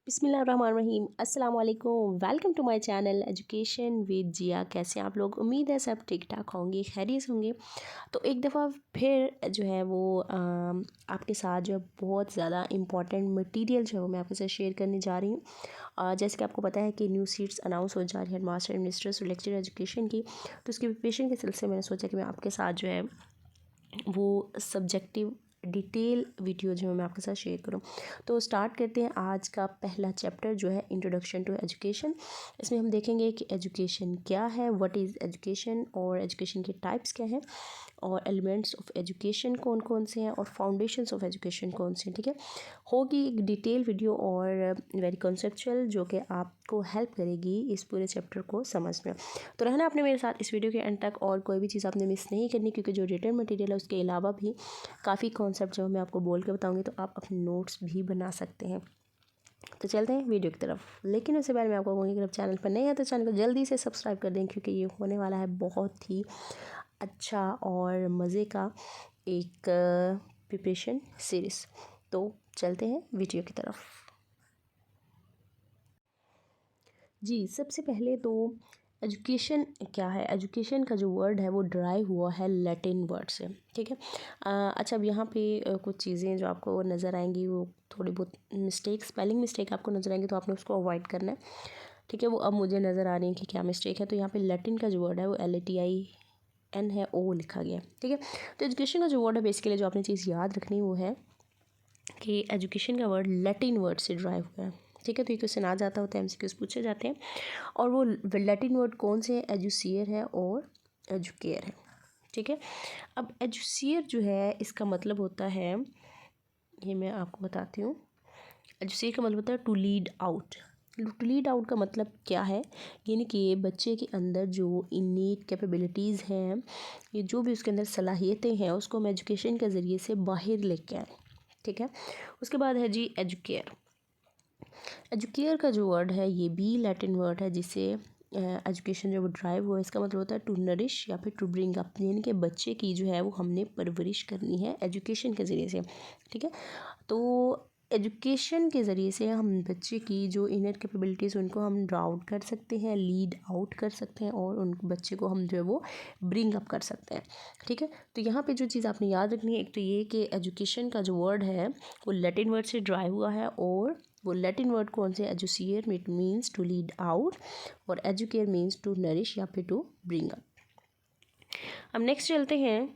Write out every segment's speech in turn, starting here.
बिस्मिल्लाहिर्रहमानिर्रहीम अस्सलाम वालेकुम। Welcome to my channel education with Jiya. कैसे आप लोग? उम्मीद है सब ठीक ठाक होंगे, खैरियत होंगे। तो एक दफ़ा फिर जो है वो आपके साथ जो है बहुत ज़्यादा इम्पॉर्टेंट मटेरियल जो है वो मैं आपके साथ शेयर करने जा रही हूँ। जैसे कि आपको पता है कि न्यू सीट्स अनाउंस हो जा रही है मास्टर मिनिस्टर्स और लेक्चर एजुकेशन की। तो उसकी प्रिपरेशन के सिलसिले में मैंने सोचा कि मैं आपके साथ जो है वो सब्जेक्टिव डिटेल वीडियो जो है मैं आपके साथ शेयर करूं। तो स्टार्ट करते हैं आज का पहला चैप्टर जो है इंट्रोडक्शन टू एजुकेशन। इसमें हम देखेंगे कि एजुकेशन क्या है, व्हाट इज़ एजुकेशन, और एजुकेशन के टाइप्स क्या हैं, और एलिमेंट्स ऑफ एजुकेशन कौन कौन से हैं, और फाउंडेशंस ऑफ एजुकेशन कौन से हैं। ठीक है, होगी एक डिटेल वीडियो और वेरी कॉन्सेप्चुअल जो कि आपको हेल्प करेगी इस पूरे चैप्टर को समझना। तो रहना आपने मेरे साथ इस वीडियो के एंड तक, और कोई भी चीज़ आपने मिस नहीं करनी, क्योंकि जो रिटन मटेरियल है उसके अलावा भी काफ़ी कॉन्सेप्ट जो मैं आपको बोल के बताऊँगी, तो आप अपने नोट्स भी बना सकते हैं। तो चलते हैं वीडियो की तरफ। लेकिन उससे पहले मैं आपको कहूँगी कि अगर चैनल पर नहीं है तो चैनल को जल्दी से सब्सक्राइब कर दें, क्योंकि ये होने वाला है बहुत ही अच्छा और मज़े का एक प्रिपरेशन सीरीज़। तो चलते हैं वीडियो की तरफ। जी, सबसे पहले तो एजुकेशन क्या है। एजुकेशन का जो वर्ड है वो ड्राइव हुआ है लैटिन वर्ड से। ठीक है, अच्छा अब यहाँ पे कुछ चीज़ें जो आपको नज़र आएंगी वो थोड़ी बहुत मिस्टेक, स्पेलिंग मिस्टेक आपको नज़र आएंगी, तो आपने उसको अवॉइड करना है। ठीक है, वो अब मुझे नज़र आ रही है कि क्या मिस्टेक है। तो यहाँ पे लैटिन का जो वर्ड है वो LATIN है, ओ लिखा गया है। ठीक है, तो एजुकेशन का जो वर्ड है बेसिकली जो आपने चीज़ याद रखनी वो है कि एजुकेशन का वर्ड लैटिन वर्ड से ड्राइव हुआ है। ठीक है, तो ये क्वेश्चन आ जाता होता है, MCQs पूछे जाते हैं। और वो लैटिन वर्ड कौन से हैं? एजुसियर है और एजुकेयर है। ठीक है, अब एजुसियर जो है इसका मतलब होता है, ये मैं आपको बताती हूँ। एजुसियर का मतलब होता है to lead out. To lead out का मतलब क्या है, यानी कि बच्चे के अंदर जो इन्नीट कैपेबिलिटीज़ हैं, ये जो भी उसके अंदर सलाहियतें हैं, उसको हम एजुकेशन के ज़रिए से बाहर लेके आए। ठीक है, उसके बाद है जी एजुकेयर। एजुकेयर का जो वर्ड है ये भी लैटिन वर्ड है, जिसे एजुकेशन जो वो ड्राइव हुआ, इसका मतलब होता है टू नरिश या फिर टू ब्रिंग अप, यानी कि बच्चे की जो है वो हमने परवरिश करनी है एजुकेशन के ज़रिए से। ठीक है, तो एजुकेशन के ज़रिए से हम बच्चे की जो इनर कैपेबिलिटीज़ उनको हम ड्रा आउट कर सकते हैं, लीड आउट कर सकते हैं, और उन बच्चे को हम जो है वो ब्रिंग अप कर सकते हैं। ठीक है, तो यहाँ पे जो चीज़ आपने याद रखनी है, एक तो ये कि एजुकेशन का जो वर्ड है वो लैटिन वर्ड से ड्राइव हुआ है, और वो लैटिन वर्ड कौन से? Educere, it means to lead out, और एजुकेयर मीन्स टू नरिश या फिर टू ब्रिंग अप। अब नेक्स्ट चलते हैं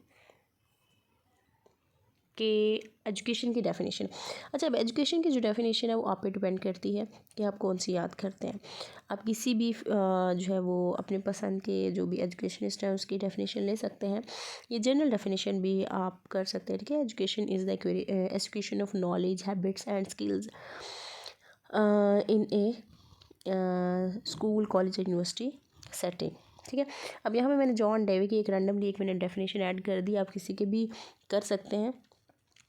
कि एजुकेशन की डेफिनेशन। अच्छा, अब एजुकेशन की जो डेफिनेशन है वो आप पे डिपेंड करती है कि आप कौन सी याद करते हैं। आप किसी भी जो है वो अपने पसंद के जो भी एजुकेशनिस्ट हैं उसकी डेफिनेशन ले सकते हैं। ये जनरल डेफिनेशन भी आप कर सकते हैं। ठीक है, education is the education of knowledge, habits and skills in A school, college, university setting. ठीक है, अब यहाँ पे मैंने जॉन डेवी की एक रैंडमली एक मैंने डेफिनेशन ऐड कर दी, आप किसी के भी कर सकते हैं,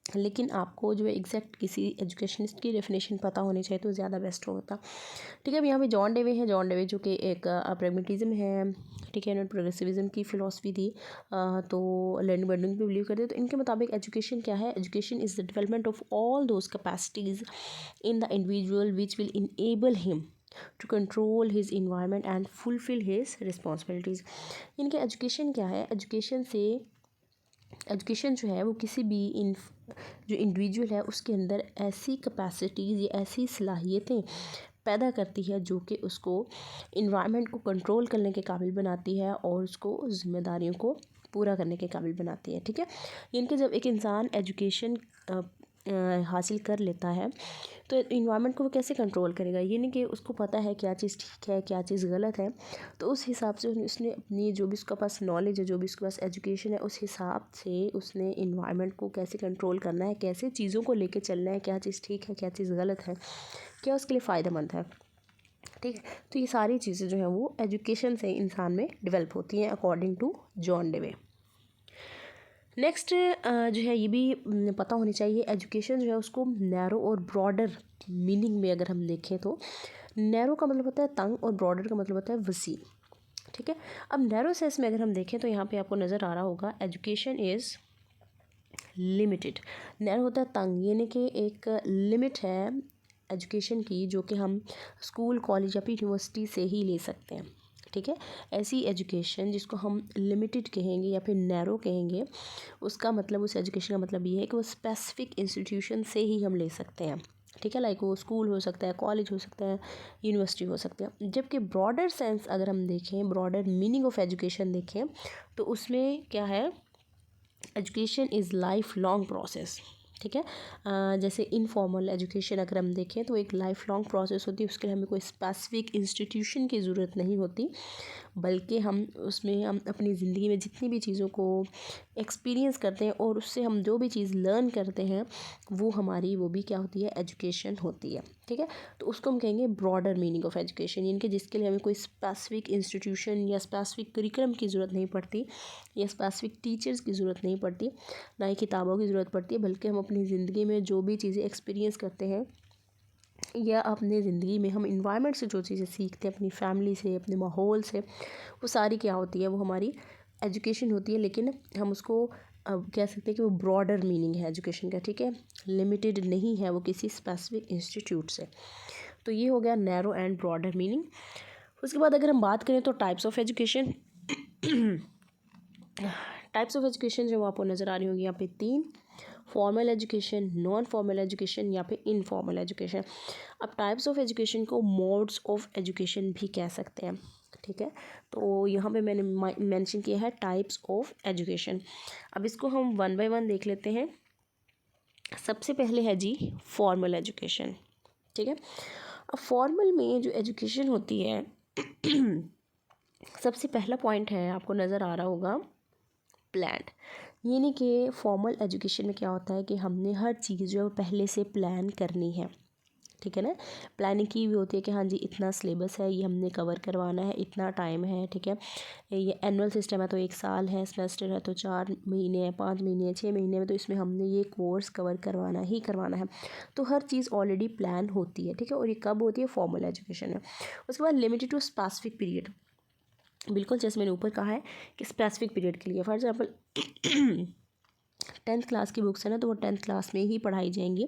लेकिन आपको जो है एग्जैक्ट किसी एजुकेशनिस्ट की डेफिनेशन पता होनी चाहिए तो ज़्यादा बेस्ट होता। ठीक है, अब यहाँ पे जॉन डेवे हैं। जॉन डेवे जो कि एक प्रैग्मेटिज्म है, ठीक है, इन्होंने प्रोग्रेसिविज्म की फ़िलासफ़ी थी, तो लर्निंग बर्निंग पे बिलीव करते हैं। तो इनके मुताबिक एजुकेशन क्या है? Education is the development of all those capacities in the individual which will enable him to control his environment and fulfil his responsibilities. इनके एजुकेशन क्या है? एजुकेशन जो है वो किसी भी जो इंडिविजुअल है उसके अंदर ऐसी कैपेसिटीज़ या ऐसी सलाहियतें पैदा करती है जो कि उसको इन्वायरमेंट को कंट्रोल करने के काबिल बनाती है और उसको ज़िम्मेदारियों को पूरा करने के काबिल बनाती है। ठीक है, यानी कि जब एक इंसान एजुकेशन हासिल कर लेता है तो इन्वायरमेंट को वो कैसे कंट्रोल करेगा, ये नहीं कि उसको पता है क्या चीज़ ठीक है क्या चीज़ गलत है, तो उस हिसाब से उसने अपनी जो भी उसके पास नॉलेज है, जो भी उसके पास एजुकेशन है, उस हिसाब से उसने इन्वायरमेंट को कैसे कंट्रोल करना है, कैसे चीज़ों को लेके चलना है, क्या चीज़ ठीक है क्या चीज़ गलत है, क्या उसके लिए फ़ायदेमंद है। ठीक है, तो ये सारी चीज़ें जो हैं वो एजुकेशन से इंसान में डेवलप होती हैं अकॉर्डिंग टू जॉन डेवे। नेक्स्ट जो है ये भी पता होनी चाहिए, एजुकेशन जो है उसको नैरो और ब्रॉडर मीनिंग में अगर हम देखें तो नैरो का मतलब होता है तंग और ब्रॉडर का मतलब होता है वसी। ठीक है, अब नैरो सेंस में अगर हम देखें तो यहाँ पे आपको नज़र आ रहा होगा एजुकेशन इज़ लिमिटेड। नैरो होता है तंग, यानी कि एक लिमिट है एजुकेशन की जो कि हम स्कूल कॉलेज या फिर यूनिवर्सिटी से ही ले सकते हैं। ठीक है, ऐसी एजुकेशन जिसको हम लिमिटेड कहेंगे या फिर नैरो कहेंगे, उसका मतलब, उस एजुकेशन का मतलब ये है कि वो स्पेसिफिक इंस्टीट्यूशन से ही हम ले सकते हैं। ठीक है, लाइक वो स्कूल हो सकता है, कॉलेज हो सकता है, यूनिवर्सिटी हो सकता है। जबकि ब्रॉडर सेंस अगर हम देखें, ब्रॉडर मीनिंग ऑफ एजुकेशन देखें, तो उसमें क्या है, education is life long process. ठीक है, जैसे इनफॉर्मल एजुकेशन अगर हम देखें तो एक लाइफ लॉन्ग प्रोसेस होती है, उसके लिए हमें कोई स्पेसिफिक इंस्टीट्यूशन की ज़रूरत नहीं होती, बल्कि हम उसमें हम अपनी ज़िंदगी में जितनी भी चीज़ों को एक्सपीरियंस करते हैं और उससे हम जो भी चीज़ लर्न करते हैं वो हमारी, वो भी क्या होती है, एजुकेशन होती है। ठीक है, तो उसको हम कहेंगे ब्रॉडर मीनिंग ऑफ एजुकेशन, यानी कि जिसके लिए हमें कोई स्पेसिफिक इंस्टीट्यूशन या स्पेसिफिक करिकुलम की ज़रूरत नहीं पड़ती, या स्पेसिफिक टीचर्स की ज़रूरत नहीं पड़ती, ना ही किताबों की ज़रूरत पड़ती है, बल्कि हम अपनी ज़िंदगी में जो भी चीज़ें एक्सपीरियंस करते हैं या अपने ज़िंदगी में हम इन्वायरमेंट से जो चीज़ें सीखते हैं, अपनी फैमिली से, अपने माहौल से, वो सारी क्या होती है, वो हमारी एजुकेशन होती है। लेकिन हम उसको अब कह सकते हैं कि वो ब्रॉडर मीनिंग है एजुकेशन का। ठीक है, लिमिटेड नहीं है वो किसी स्पेसिफिक इंस्टीट्यूट से। तो ये हो गया नैरो एंड ब्रॉडर मीनिंग। उसके बाद अगर हम बात करें तो types of education, types of education जो आपको नज़र आ रही होगी यहाँ पे 3, formal education, non formal education या फिर इनफॉर्मल एजुकेशन। अब टाइप्स ऑफ एजुकेशन को मोड्स ऑफ एजुकेशन भी कह सकते हैं। ठीक है, तो यहाँ पे मैंने मेंशन किया है टाइप्स ऑफ एजुकेशन। अब इसको हम वन बाय वन देख लेते हैं। सबसे पहले है जी फॉर्मल एजुकेशन। ठीक है, अब फॉर्मल में जो एजुकेशन होती है सबसे पहला पॉइंट है, आपको नज़र आ रहा होगा, प्लान। यानी कि फॉर्मल एजुकेशन में क्या होता है कि हमने हर चीज़ जो पहले से प्लान करनी है। ठीक है ना, प्लानिंग की भी होती है कि हाँ जी इतना सिलेबस है, ये हमने कवर करवाना है, इतना टाइम है। ठीक है, ये एनुअल सिस्टम है तो 1 साल है, सेमेस्टर है तो 4 महीने है, 5 महीने है, 6 महीने में, तो इसमें हमने ये कोर्स कवर करवाना ही करवाना है। तो हर चीज़ ऑलरेडी प्लान होती है। ठीक है, और ये कब होती है, फॉर्मल एजुकेशन में। उसके बाद लिमिटेड टू स्पेसिफिक पीरियड, बिल्कुल जैसे मैंने ऊपर कहा है कि स्पेसिफिक पीरियड के लिए, फॉर एग्जाम्पल 10th क्लास की बुक्स है ना, तो वो 10th क्लास में ही पढ़ाई जाएंगी।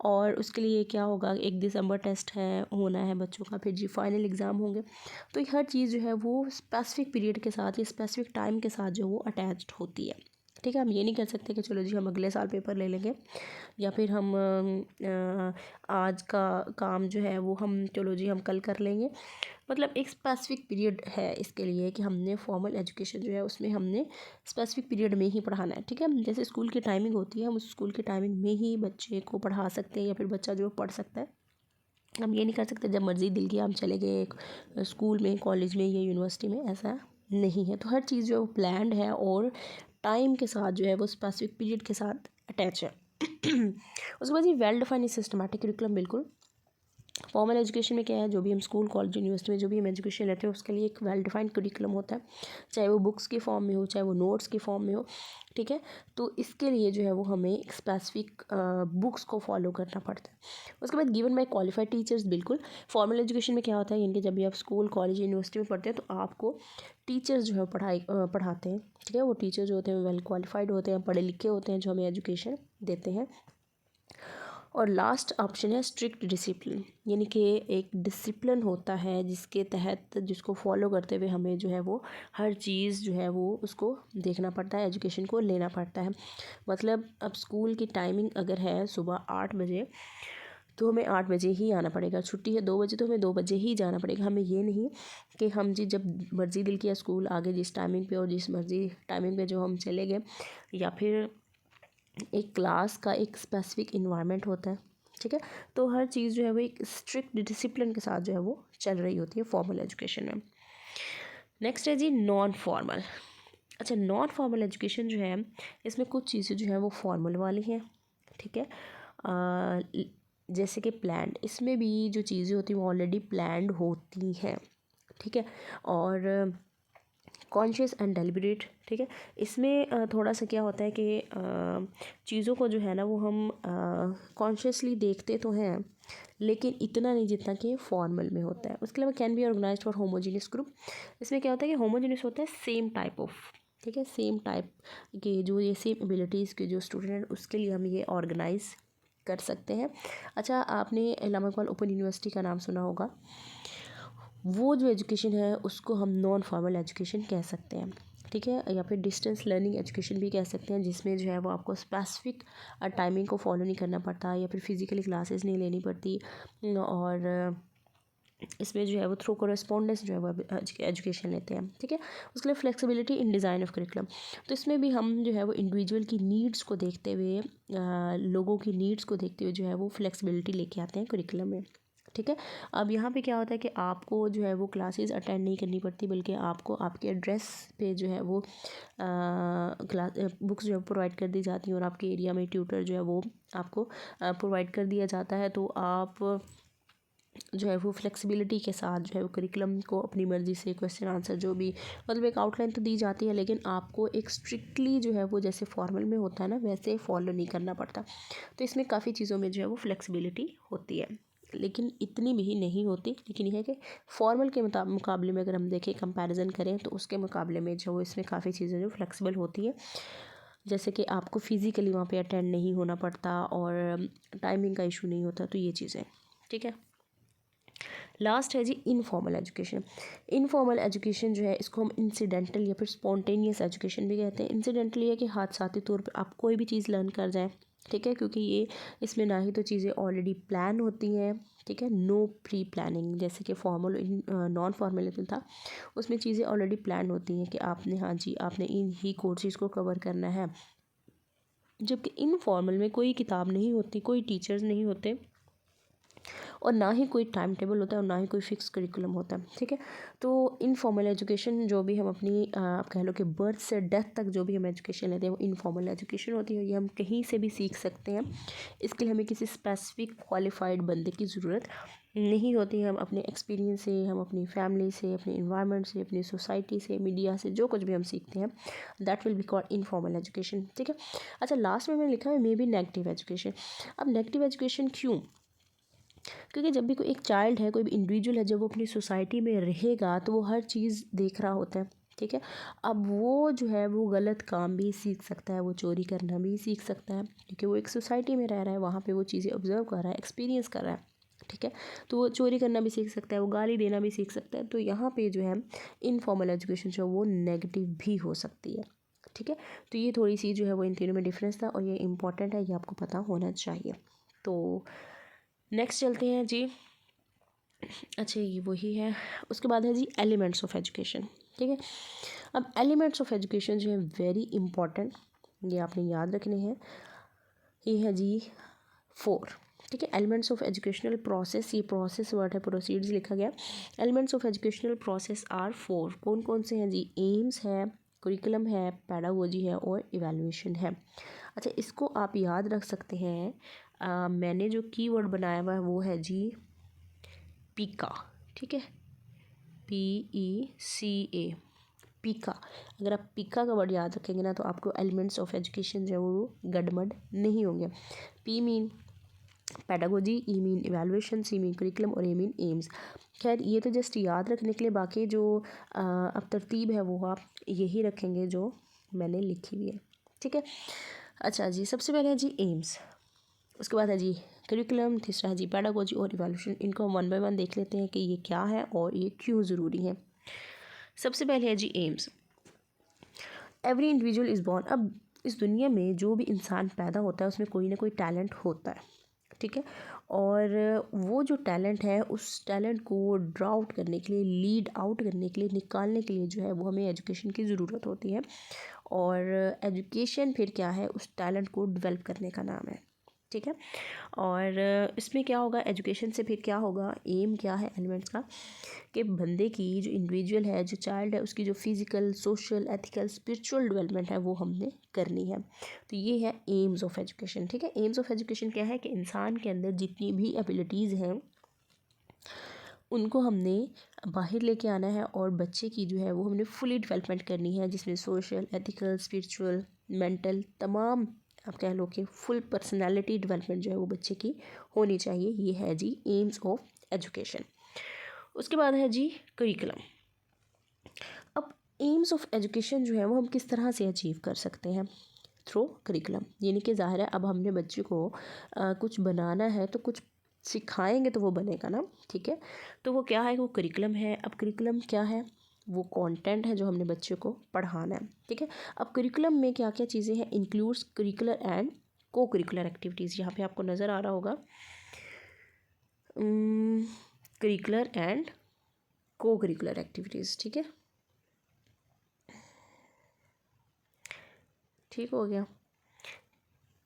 और उसके लिए क्या होगा, 1 दिसंबर टेस्ट है, होना है बच्चों का, फिर जी फाइनल एग्ज़ाम होंगे। तो हर चीज़ जो है वो स्पेसिफिक पीरियड के साथ या स्पेसिफिक टाइम के साथ जो वो अटैच्ड होती है। ठीक है, हम ये नहीं कर सकते कि चलो जी हम अगले साल पेपर ले लेंगे, या फिर हम आज का काम जो है वो हम चलो जी हम कल कर लेंगे। मतलब एक स्पेसिफिक पीरियड है इसके लिए कि हमने फॉर्मल एजुकेशन जो है उसमें हमने स्पेसिफिक पीरियड में ही पढ़ाना है। ठीक है, जैसे स्कूल की टाइमिंग होती है, हम उस स्कूल की टाइमिंग में ही बच्चे को पढ़ा सकते हैं, या फिर बच्चा जो पढ़ सकता है। हम ये नहीं कर सकते जब मर्ज़ी दिल किया हम चले गए स्कूल में, कॉलेज में या यूनिवर्सिटी में, ऐसा नहीं है। तो हर चीज़ जो है वो प्लान्ड है और टाइम के साथ जो है वो स्पेसिफिक पीरियड के साथ अटैच है। उसके बाद ये वेल डिफाइंड सिस्टमैटिक करिकुलम, बिल्कुल फॉर्मल एजुकेशन में क्या है, जो भी हम स्कूल कॉलेज यूनिवर्सिटी में जो भी हम एजुकेशन लेते हैं उसके लिए एक वेल डिफाइंड करिकुलम होता है, चाहे वो बुक्स के फॉर्म में हो, चाहे वो नोट्स के फॉर्म में हो। ठीक है, तो इसके लिए जो है वो हमें एक स्पेसिफिक बुक्स को फॉलो करना पड़ता है। उसके बाद गिवन बाय क्वालिफाइड टीचर्स, बिल्कुल फॉर्मल एजुकेशन में क्या होता है, यानी कि जब भी आप स्कूल कॉलेज यूनिवर्सिटी में पढ़ते हैं तो आपको टीचर्स जो है पढ़ाते हैं। ठीक है, वो टीचर जो होते हैं वेल क्वालिफाइड होते हैं, पढ़े लिखे होते हैं, जो हमें एजुकेशन देते हैं। और लास्ट ऑप्शन है स्ट्रिक्ट डिसिप्लिन, यानी कि एक डिसिप्लिन होता है जिसके तहत, जिसको फॉलो करते हुए हमें जो है वो हर चीज़ जो है वो उसको देखना पड़ता है, एजुकेशन को लेना पड़ता है। मतलब अब स्कूल की टाइमिंग अगर है सुबह 8 बजे, तो हमें 8 बजे ही आना पड़ेगा। छुट्टी है 2 बजे, तो हमें 2 बजे ही जाना पड़ेगा। हमें ये नहीं कि हम जी जब मर्ज़ी दिल किया स्कूल आगे जिस टाइमिंग पे और जिस मर्ज़ी टाइमिंग पे जो हम चले गए, या फिर एक क्लास का एक स्पेसिफिक इन्वायरमेंट होता है। ठीक है, तो हर चीज़ जो है वो एक स्ट्रिक्ट डिसिप्लिन के साथ जो है वो चल रही होती है फॉर्मल एजुकेशन में। नेक्स्ट है जी नॉन फॉर्मल। अच्छा, नॉन फॉर्मल एजुकेशन जो है इसमें कुछ चीज़ें जो है वो फॉर्मल वाली हैं। ठीक है, जैसे कि प्लान्ड, इसमें भी जो चीज़ें होती हैं वो ऑलरेडी प्लान्ड होती हैं। ठीक है, और कॉन्शियस एंड डेलिब्रेट। ठीक है, इसमें थोड़ा सा क्या होता है कि चीज़ों को जो है ना वो हम कॉन्शियसली देखते तो हैं, लेकिन इतना नहीं जितना कि फॉर्मल में होता है। उसके अलावा can be organised for homogeneous group. इसमें क्या होता है कि होमोजीनियस होता है सेम टाइप ऑफ, ठीक है, सेम टाइप के जो ये सेम एबिलिटीज़ के जो स्टूडेंट हैं उसके लिए हम ये ऑर्गेनाइज कर सकते हैं। अच्छा, आपने इलामा इकबाल ओपन यूनिवर्सिटी का नाम सुना होगा। वो जो एजुकेशन है उसको हम नॉन फॉर्मल एजुकेशन कह सकते हैं, ठीक है, या फिर डिस्टेंस लर्निंग एजुकेशन भी कह सकते हैं, जिसमें जो है वो आपको स्पेसिफिक टाइमिंग को फॉलो नहीं करना पड़ता या फिर फिज़िकली क्लासेस नहीं लेनी पड़ती, और इसमें जो है वो थ्रू कोरेस्पोंडेंस जो है वो एजुकेशन लेते हैं, ठीक है। उसके लिए flexibility in design of curriculum, तो इसमें भी हम जो है वो इंडिविजुअल की नीड्स को देखते हुए, लोगों की नीड्स को देखते हुए जो है वो फ्लेक्सिबिलिटी लेके आते हैं करिकुलम में, ठीक है। अब यहाँ पे क्या होता है कि आपको जो है वो क्लासेस अटेंड नहीं करनी पड़ती, बल्कि आपको आपके एड्रेस पे जो है वो क्लास बुक्स जो है प्रोवाइड कर दी जाती हैं, और आपके एरिया में ट्यूटर जो है वो आपको प्रोवाइड कर दिया जाता है। तो आप जो है वो फ्लेक्सिबिलिटी के साथ जो है वो करिकुलम को अपनी मर्ज़ी से क्वेश्चन आंसर जो भी, मतलब एक आउटलाइन तो दी जाती है, लेकिन आपको एक स्ट्रिक्टली जो है वो जैसे फॉर्मल में होता है ना, वैसे फॉलो नहीं करना पड़ता। तो इसमें काफ़ी चीज़ों में जो है वो फ्लेक्सिबिलिटी होती है, लेकिन इतनी भी नहीं होती। लेकिन यह है कि फॉर्मल के मुकाबले में अगर हम देखें, कंपैरिजन करें, तो उसके मुकाबले में जो इसमें काफ़ी चीज़ें जो फ्लेक्सिबल होती है, जैसे कि आपको फ़िज़िकली वहाँ पे अटेंड नहीं होना पड़ता और टाइमिंग का इशू नहीं होता। तो ये चीज़ें, ठीक है। लास्ट है जी इनफॉर्मल एजुकेशन। इनफॉर्मल एजुकेशन जो है इसको हम इंसिडेंटल या फिर स्पॉन्टेनियस एजुकेशन भी कहते हैं। इंसिडेंटल ये है कि हादसाती तौर पर आप कोई भी चीज़ लर्न कर जाएं, ठीक है, क्योंकि ये इसमें ना ही तो चीज़ें ऑलरेडी प्लान होती हैं, ठीक है, नो प्री प्लानिंग, जैसे कि फॉर्मल नॉन फॉर्मल था, उसमें चीज़ें ऑलरेडी प्लान होती हैं कि आपने, हाँ जी, आपने इन ही कोर्सेज़ को कवर करना है। जबकि इनफॉर्मल में कोई किताब नहीं होती, कोई टीचर्स नहीं होते, और ना ही कोई टाइम टेबल होता है, और ना ही कोई फिक्स करिकुलम होता है, ठीक है। तो इनफॉर्मल एजुकेशन जो भी हम अपनी आप कह लो कि बर्थ से डेथ तक जो भी हम एजुकेशन लेते हैं वो इनफॉर्मल एजुकेशन होती है। ये हम कहीं से भी सीख सकते हैं, इसके लिए हमें किसी स्पेसिफिक क्वालिफाइड बंदे की ज़रूरत नहीं होती। हम अपने एक्सपीरियंस से, हम अपनी फैमिली से, अपने इन्वायरमेंट से, अपनी सोसाइटी से, मीडिया से, जो कुछ भी हम सीखते हैं, that will be called informal education, ठीक है। अच्छा, लास्ट में मैंने लिखा है मे बी नेगेटिव एजुकेशन। अब नेगेटिव एजुकेशन क्यों? क्योंकि जब भी कोई एक चाइल्ड है, कोई भी इंडिविजुअल है, जब वो अपनी सोसाइटी में रहेगा तो वो हर चीज़ देख रहा होता है, ठीक है। अब वो जो है वो गलत काम भी सीख सकता है, वो चोरी करना भी सीख सकता है, क्योंकि वो एक सोसाइटी में रह रहा है, वहाँ पे वो चीज़ें ऑब्जर्व कर रहा है, एक्सपीरियंस कर रहा है, ठीक है। तो वो चोरी करना भी सीख सकता है, वो गाली देना भी सीख सकता है। तो यहाँ पे जो है इनफॉर्मल एजुकेशन जो है वो नेगेटिव भी हो सकती है, ठीक है। तो ये थोड़ी सी जो है वो इन तीनों में डिफरेंस था, और ये इंपॉर्टेंट है, ये आपको पता होना चाहिए। तो नेक्स्ट चलते हैं जी। अच्छा, ये वही है। उसके बाद है जी एलिमेंट्स ऑफ एजुकेशन, ठीक है। अब एलिमेंट्स ऑफ एजुकेशन जो है वेरी इंपॉर्टेंट, ये आपने याद रखने हैं। ये है जी 4, ठीक है। एलिमेंट्स ऑफ एजुकेशनल प्रोसेस, ये प्रोसेस वर्ड है, प्रोसीड्स लिखा गया। Elements of educational process are 4, कौन कौन से हैं जी? एम्स है, करिकुलम है, पैडागोजी है, और इवैल्यूएशन है। अच्छा, इसको आप याद रख सकते हैं। मैंने जो कीवर्ड बनाया हुआ है वो है जी पीका, ठीक है, PECA, पीका। अगर आप पीका का वर्ड याद रखेंगे ना, तो आपको एलिमेंट्स ऑफ एजुकेशन जो है वो गड़बड़ नहीं होंगे। पी मीन पैडागोजी, ई मीन इवैल्यूएशन, सी मीन करिकुलम, और ए मीन एम्स। खैर, ये तो जस्ट याद रखने के लिए, बाकी जो अब तरतीब है वो आप यही रखेंगे जो मैंने लिखी हुई है, ठीक है। अच्छा जी, सबसे पहले है जी एम्स, उसके बाद है जी करिकुलम, तीसरा है जी पैडागोजी और इवैल्यूएशन। इनको हम वन बाय वन देख लेते हैं कि ये क्या है और ये क्यों ज़रूरी है। सबसे पहले है जी aims. Every individual is born, अब इस दुनिया में जो भी इंसान पैदा होता है उसमें कोई ना कोई टैलेंट होता है, ठीक है। और वो जो टैलेंट है, उस टैलेंट को ड्रा आउट करने के लिए, लीड आउट करने के लिए, निकालने के लिए जो है वो हमें एजुकेशन की ज़रूरत होती है। और एजुकेशन फिर क्या है? उस टैलेंट को डेवलप करने का नाम है, ठीक है। और इसमें क्या होगा, एजुकेशन से फिर क्या होगा, एम क्या है एलिमेंट्स का, कि बंदे की जो इंडिविजुअल है, जो चाइल्ड है, उसकी जो physical, social, ethical, spiritual development है वो हमने करनी है। तो ये है एम्स ऑफ एजुकेशन, ठीक है। एम्स ऑफ एजुकेशन क्या है कि इंसान के अंदर जितनी भी एबिलिटीज़ हैं उनको हमने बाहर लेके आना है, और बच्चे की जो है वो हमने फुली डेवलपमेंट करनी है, जिसमें सोशल, एथिकल, स्पिरिचुअल, मेंटल, तमाम आप कह लो कि फुल पर्सनालिटी डेवलपमेंट जो है वो बच्चे की होनी चाहिए। ये है जी एम्स ऑफ एजुकेशन। उसके बाद है जी करिकुलम। अब एम्स ऑफ एजुकेशन जो है वो हम किस तरह से अचीव कर सकते हैं, थ्रू करिकुलम। यानी कि ज़ाहिर है अब हमने बच्चे को कुछ बनाना है तो कुछ सिखाएंगे तो वो बनेगा ना, ठीक है। तो वो क्या है, वो करिकुलम है। अब करिकुलम क्या है, वो कंटेंट है जो हमने बच्चे को पढ़ाना है, ठीक है। अब करिकुलम में क्या क्या चीज़ें हैं, इंक्लूड्स करिकुलर एंड को करिकुलर एक्टिविटीज़। यहाँ पे आपको नज़र आ रहा होगा करिकुलर एंड को करिकुलर एक्टिविटीज़, ठीक है, ठीक हो गया।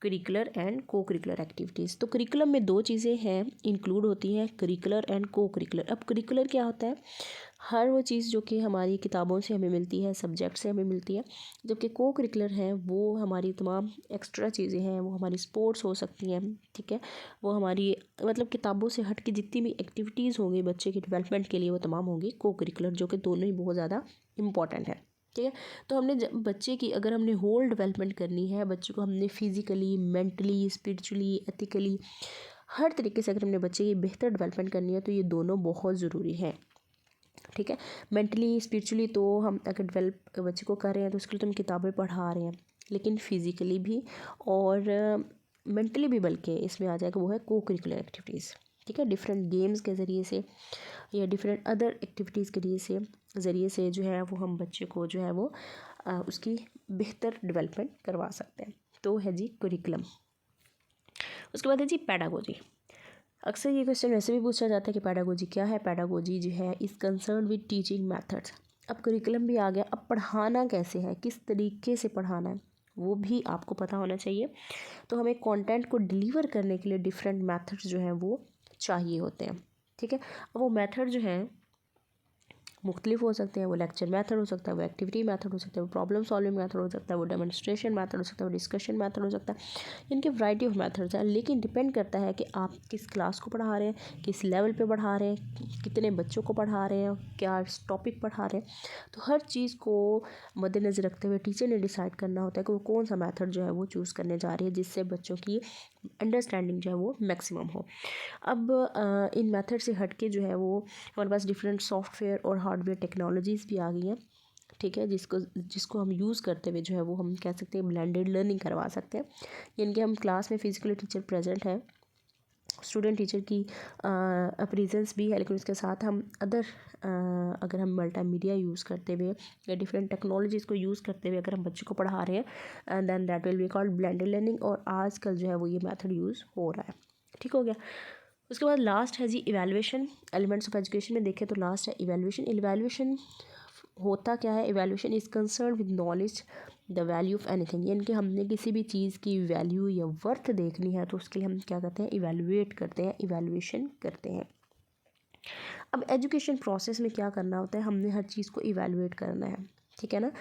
करिकुलर एंड को करिकुलर एक्टिविटीज़, तो करिकुलम में दो चीज़ें हैं इंक्लूड होती हैं, करिकुलर एंड को करिकुलर। अब करिकुलर क्या होता है, हर वो चीज़ जो कि हमारी किताबों से हमें मिलती है, सब्जेक्ट से हमें मिलती है। जबकि को करिकुलर है वो हमारी तमाम एक्स्ट्रा चीज़ें हैं, वो हमारी स्पोर्ट्स हो सकती हैं, ठीक है, वो हमारी मतलब किताबों से हट के जितनी भी एक्टिविटीज़ होंगी बच्चे के डेवलपमेंट के लिए वो तमाम होंगी को करिकुलर, जो कि दोनों ही बहुत ज़्यादा इंपॉर्टेंट है, ठीक है। तो हमने जब बच्चे की अगर हमने होल डेवलपमेंट करनी है, बच्चे को हमने फिज़िकली, मेंटली, स्पिरिचुअली, एथिकली, हर तरीके से अगर हमने बच्चे की बेहतर डेवलपमेंट करनी है तो ये दोनों बहुत ज़रूरी हैं, ठीक है। मेंटली स्पिरिचुअली तो हम अगर डेवलप बच्चे को कर रहे हैं तो उसके लिए तो हम किताबें पढ़ा रहे हैं, लेकिन फिज़िकली भी और मेंटली भी बल्कि इसमें आ जाएगा वो है को करिकुलर एक्टिविटीज़, ठीक है। डिफरेंट गेम्स के ज़रिए से या डिफरेंट अदर एक्टिविटीज़ के ज़रिए से जो है वो हम बच्चे को जो है वो उसकी बेहतर डेवलपमेंट करवा सकते हैं। तो है जी करिकुलम। उसके बाद है जी पैडागोजी। अक्सर ये क्वेश्चन वैसे भी पूछा जाता है कि पैडागोजी क्या है। पैडागोजी जो है is concern with teaching methods. अब करिकुलम भी आ गया, अब पढ़ाना कैसे है, किस तरीके से पढ़ाना है वो भी आपको पता होना चाहिए। तो हमें कंटेंट को डिलीवर करने के लिए डिफरेंट मेथड्स जो हैं वो चाहिए होते हैं, ठीक है। अब वो मेथड जो है मुख्तलिफ हो सकते हैं, वो लेक्चर मेथड हो सकता है, वो एक्टिविटी मेथड हो सकता है, वो प्रॉब्लम सॉल्विंग मेथड हो सकता है, वो डेमोन्स्ट्रेशन मेथड हो सकता है, वो डिस्कशन मेथड हो सकता है। इनके वैरायटी ऑफ मेथड्स हैं, लेकिन डिपेंड करता है कि आप किस क्लास को पढ़ा रहे हैं, किस लेवल पे पढ़ा रहे हैं, कितने बच्चों को पढ़ा रहे हैं, क्या टॉपिक पढ़ा रहे हैं। तो हर चीज़ को मद्देनज़र रखते हुए टीचर ने डिसाइड करना होता है कि वो कौन सा मेथड जो है वो चूज़ करने जा रही है जिससे बच्चों की अंडरस्टैंडिंग जो है वो मैक्सिमम हो। अब इन मेथड से हट के जो है वो हमारे पास डिफरेंट सॉफ्टवेयर और हार्डवेयर टेक्नोलॉजीज़ भी आ गई हैं, ठीक है, जिसको जिसको हम यूज़ करते हुए जो है वो हम कह सकते हैं ब्लेंडेड लर्निंग करवा सकते हैं। यानी कि हम क्लास में फिजिकली टीचर प्रेजेंट है, स्टूडेंट टीचर की प्रेजेंस भी है, लेकिन उसके साथ हम अदर अगर हम मल्टीमीडिया यूज़ करते हुए या डिफरेंट टेक्नोलॉजीज़ को यूज़ करते हुए अगर हम बच्चे को पढ़ा रहे हैं then that will be called blended learning. और आजकल जो है वो ये मेथड यूज़ हो रहा है, ठीक हो गया। उसके बाद लास्ट है जी इवैल्यूएशन। एलिमेंट्स ऑफ एजुकेशन में देखें तो लास्ट है इवैल्यूएशन। इवैल्यूएशन होता क्या है, evaluation is concern with knowledge the value of anything. यानी कि हमने किसी भी चीज़ की वैल्यू या वर्थ देखनी है तो उसके लिए हम क्या करते हैं, इवैल्यूएट करते हैं, इवैल्यूएशन करते हैं। अब एजुकेशन प्रोसेस में क्या करना होता है, हमने हर चीज़ को इवैल्यूएट करना है, ठीक है ना।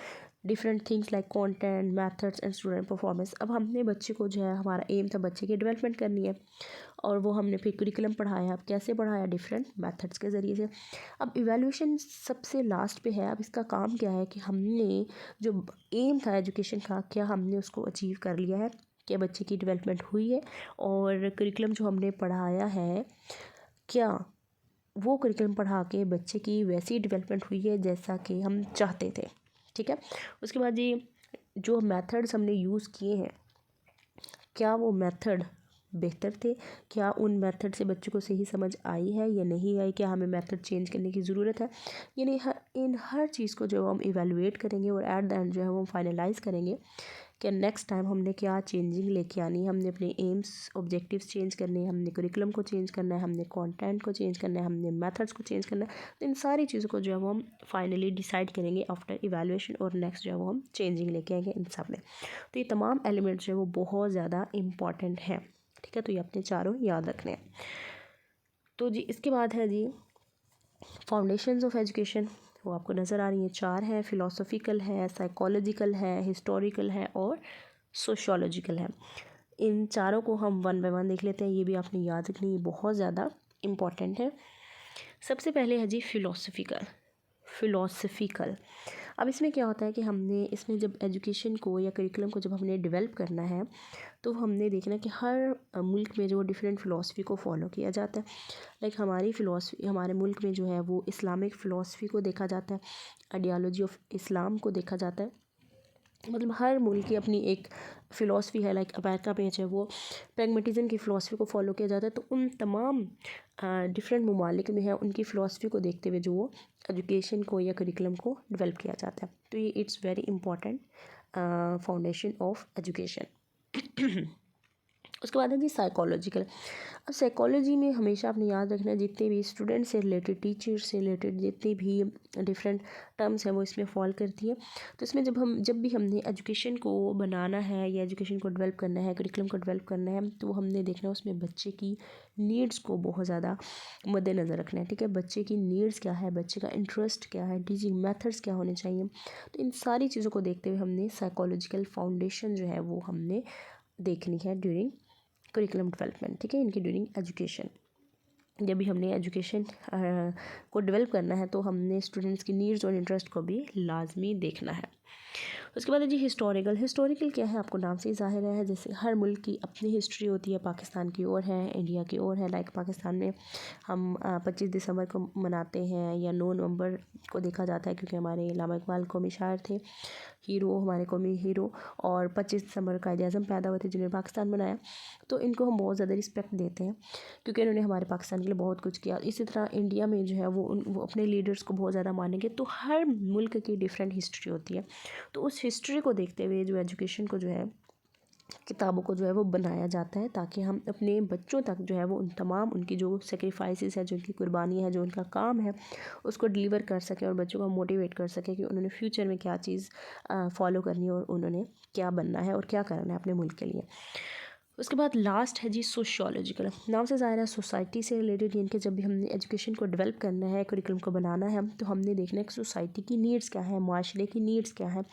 Different things like content, methods and student performance. अब हमने बच्चे को जो है हमारा एम था बच्चे की डेवलपमेंट करनी है और वो हमने फिर करिकुलम पढ़ाया। अब कैसे पढ़ाया, डिफरेंट मेथड्स के ज़रिए से। अब इवैल्यूएशन सबसे लास्ट पे है। अब इसका काम क्या है कि हमने जो एम था एजुकेशन का, क्या हमने उसको अचीव कर लिया है, क्या बच्चे की डेवलपमेंट हुई है, और करिकुलम जो हमने पढ़ाया है क्या वो करिकुलम पढ़ा के बच्चे की वैसी डेवलपमेंट हुई है जैसा कि हम चाहते थे, ठीक है। उसके बाद ये जो मेथड्स हमने यूज़ किए हैं क्या वो मेथड बेहतर थे, क्या उन मेथड से बच्चों को सही समझ आई है या नहीं आई, क्या हमें मेथड चेंज करने की ज़रूरत है। यानी इन हर चीज़ को जो हम इवैल्यूएट करेंगे और एट द एंड जो है वो फाइनलाइज़ करेंगे कि नेक्स्ट टाइम हमने क्या चेंजिंग लेके आनी है। हमने अपने एम्स ऑब्जेक्टिव्स चेंज करने हैं, हमने करिकुलम को चेंज करना है, हमने कंटेंट को चेंज करना है, हमने मेथड्स को चेंज करना है। तो इन सारी चीज़ों को जो है वो हम फाइनली डिसाइड करेंगे आफ्टर इवैल्यूएशन और नेक्स्ट जो है वो हम चेंजिंग लेके आएंगे इन सब में। तो ये तमाम एलिमेंट्स जो है वो बहुत ज़्यादा इंपॉर्टेंट हैं, ठीक है। तो ये अपने चारों याद रखने हैं। तो जी इसके बाद है जी फाउंडेशंस ऑफ एजुकेशन, वो आपको नज़र आ रही हैं, चार हैं। फ़िलासफ़िकल है, साइकोलॉजिकल है, हिस्टोरिकल है और सोशियोलॉजिकल है। इन चारों को हम वन बाय वन देख लेते हैं, ये भी आपने याद रखनी, ये बहुत ज़्यादा इम्पॉर्टेंट है। सबसे पहले है जी फ़िलासफ़िकल। अब इसमें क्या होता है कि हमने इसमें जब एजुकेशन को या करिकुलम को जब हमने डेवलप करना है तो हमने देखना कि हर मुल्क में जो डिफरेंट फ़िलासफ़ी को फॉलो किया जाता है। लाइक हमारी फ़िलासफ़ी हमारे मुल्क में जो है वो इस्लामिक फ़िलासफ़ी को देखा जाता है, आइडियालॉजी ऑफ इस्लाम को देखा जाता है। मतलब हर मुल्क की अपनी एक फ़िलासफ़ी है। लाइक अमेरिका में जो है वो प्रैग्मेटिज़म की फ़िलासफ़ी को फॉलो किया जाता है। तो उन तमाम डिफरेंट ममालिक में है, उनकी फ़िलासफ़ी को देखते हुए जो वो एजुकेशन को या करिकुलम को डेवलप किया जाता है। तो ये it's very important foundation of education. उसके बाद है जी साइकोलॉजिकल। अब साइकोलॉजी में हमेशा आपने याद रखना है, जितने भी स्टूडेंट से रिलेटेड, टीचर से रिलेटेड जितनी भी डिफरेंट टर्म्स हैं वो इसमें फॉल करती है। तो इसमें जब भी हमने एजुकेशन को बनाना है या एजुकेशन को डेवलप करना है, करिकुलम को डेवलप करना है, तो हमने देखना है उसमें बच्चे की नीड्स को बहुत ज़्यादा मद्देनज़र रखना है। ठीक है, बच्चे की नीड्स क्या है, बच्चे का इंटरेस्ट क्या है, टीचिंग मेथड्स क्या होने चाहिए। तो इन सारी चीज़ों को देखते हुए हमने साइकोलॉजिकल फाउंडेशन जो है वो हमने देखनी है ड्यूरिंग करिकुलम डेवलपमेंट। ठीक है, इनकी ड्यूरिंग एजुकेशन। जब भी हमने एजुकेशन को डेवलप करना है तो हमने स्टूडेंट्स की नीड्स और इंटरेस्ट को भी लाजमी देखना है। उसके बाद है जी हिस्टोरिकल क्या है, आपको नाम से ही ज़ाहिर है, जैसे हर मुल्क की अपनी हिस्ट्री होती है। पाकिस्तान की ओर है, इंडिया की ओर है। लाइक पाकिस्तान में हम 25 दिसंबर को मनाते हैं या 9 नवंबर को देखा जाता है, क्योंकि हमारे इल्लामा इकबाल कौमी शायर थे, हीरो, हमारे कौमी हीरो। और 25 दिसंबर को कायद-ए-आज़म पैदा हुए थे जिन्होंने पाकिस्तान बनाया। तो इनको हम बहुत ज़्यादा रिस्पेक्ट देते हैं क्योंकि इन्होंने हमारे पाकिस्तान के लिए बहुत कुछ किया। इसी तरह इंडिया में जो है वो अपने लीडर्स को बहुत ज़्यादा मानेंगे। तो हर मुल्क की डिफरेंट हिस्ट्री होती है। तो उस हिस्ट्री को देखते हुए जो एजुकेशन को जो है, किताबों को जो है वो बनाया जाता है, ताकि हम अपने बच्चों तक जो है वो उन तमाम उनकी जो सेक्रीफाइसेस है, जो उनकी कुर्बानी है, जो उनका काम है, उसको डिलीवर कर सकें और बच्चों को मोटिवेट कर सकें कि उन्होंने फ्यूचर में क्या चीज़ फॉलो करनी है और उन्होंने क्या बनना है और क्या करना है अपने मुल्क के लिए। उसके बाद लास्ट है जी सोशियोलॉजिकल। नाम से ज़ाहिर है सोसाइटी से रिलेटेड, यानी कि जब भी हमने एजुकेशन को डेवलप करना है, करिकुलम को बनाना है, तो हमने देखना है कि सोसाइटी की नीड्स क्या है, माशरे की नीड्स क्या है।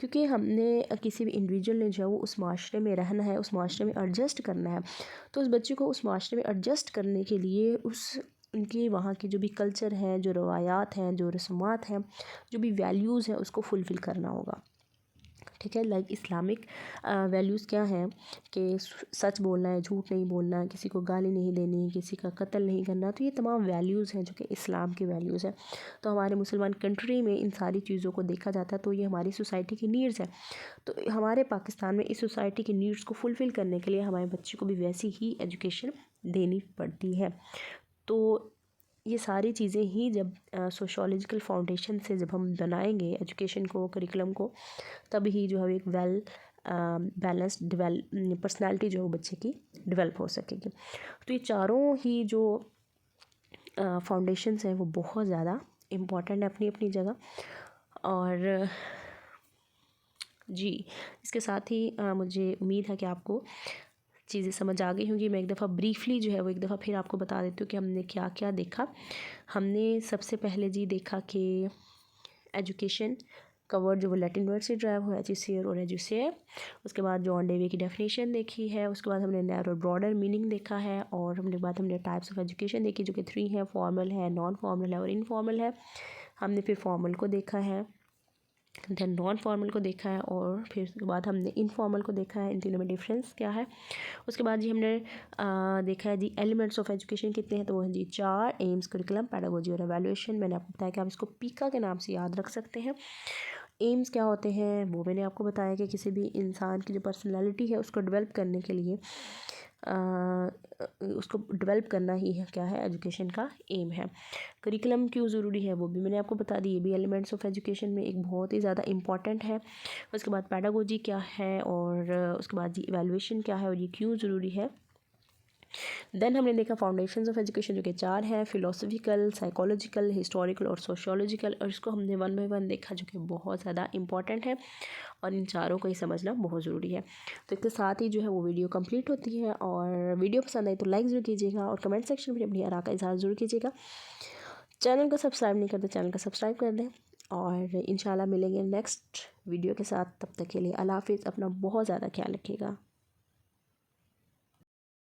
क्योंकि हमने किसी भी इंडिविजुअल ने जो है वो उस माशरे में रहना है, उस माशरे में एडजस्ट करना है। तो उस बच्चे को उस माशरे में एडजस्ट करने के लिए उनकी वहाँ की जो भी कल्चर है, जो रवायात हैं, जो रस्मात हैं, जो भी वैल्यूज़ हैं, उसको फुलफ़िल करना होगा। ठीक है, लाइक इस्लामिक वैल्यूज़ क्या हैं कि सच बोलना है, झूठ नहीं बोलना, किसी को गाली नहीं देनी, किसी का कत्ल नहीं करना। तो ये तमाम वैल्यूज़ हैं जो कि इस्लाम के वैल्यूज़ हैं। तो हमारे मुसलमान कंट्री में इन सारी चीज़ों को देखा जाता है। तो ये हमारी सोसाइटी की नीड्स है। तो हमारे पाकिस्तान में इस सोसाइटी की नीड्स को फुलफ़िल करने के लिए हमारे बच्चे को भी वैसी ही एजुकेशन देनी पड़ती है। तो ये सारी चीज़ें ही जब सोशियोलॉजिकल फाउंडेशन से जब हम बनाएंगे एजुकेशन को, करिकुलम को, तब ही जो है एक वेल बैलेंस्ड पर्सनालिटी जो है बच्चे की डेवलप हो सकेगी। तो ये चारों ही जो फाउंडेशंस हैं वो बहुत ज़्यादा इम्पॉर्टेंट है अपनी अपनी जगह। और जी, इसके साथ ही मुझे उम्मीद है कि आपको चीज़ें समझ आ गई होंगी। मैं एक दफ़ा ब्रीफली जो है वो एक दफ़ा फिर आपको बता देती हूँ कि हमने क्या क्या देखा। हमने सबसे पहले जी देखा कि एजुकेशन का वर्ड जो वो लैटिन वर्ड से ड्राइव हुआ है, एजुसियर और एजुसियर। उसके बाद जॉन डेवी की डेफिनेशन देखी है। उसके बाद हमने नैरो ब्रॉडर मीनिंग देखा है। और हमने टाइप्स ऑफ एजुकेशन देखी जो कि 3 है, फॉर्मल है, नॉन फॉर्मल है और इनफॉर्मल है। हमने फिर फॉर्मल को देखा है, दैन नॉन फॉर्मल को देखा है और फिर उसके बाद हमने इनफॉर्मल को देखा है। इन तीनों में डिफरेंस क्या है। उसके बाद जी हमने देखा है जी एलिमेंट्स ऑफ एजुकेशन कितने हैं। तो वो हैं जी 4, एम्स, करिकुलम, पेडागोजी और एवेल्यूएशन। मैंने आपको बताया कि आप इसको पीका के नाम से याद रख सकते हैं। एम्स क्या होते हैं वो मैंने आपको बताया कि किसी भी इंसान की जो पर्सनैलिटी है उसको डेवलप करने के लिए उसको डेवलप करना ही है क्या है, एजुकेशन का एम है। करिकुलम क्यों ज़रूरी है वो भी मैंने आपको बता दी। ये भी एलिमेंट्स ऑफ एजुकेशन में एक बहुत ही ज़्यादा इंपॉर्टेंट है। उसके बाद पेडागोजी क्या है और उसके बाद जी इवैल्यूएशन क्या है और ये क्यों ज़रूरी है। देन हमने देखा फाउंडेशंस ऑफ एजुकेशन जो कि 4 हैं, फिलोसफिकल, साइकोलॉजिकल, हिस्टोरिकल और सोशियोलॉजिकल। और इसको हमने 1 बाय 1 देखा जो कि बहुत ज़्यादा इंपॉर्टेंट है और इन चारों को ही समझना बहुत ज़रूरी है। तो इसके साथ ही जो है वो वीडियो कंप्लीट होती है। और वीडियो पसंद आई तो लाइक ज़रूर कीजिएगा और कमेंट सेक्शन में अपनी आराह का इज़हार ज़रूर कीजिएगा। चैनल को सब्सक्राइब नहीं करते चैनल को सब्सक्राइब कर दें और इंशाल्लाह मिलेंगे नेक्स्ट वीडियो के साथ। तब तक के लिए अल्लाह हाफ़िज़। अपना बहुत ज़्यादा ख्याल रखिएगा।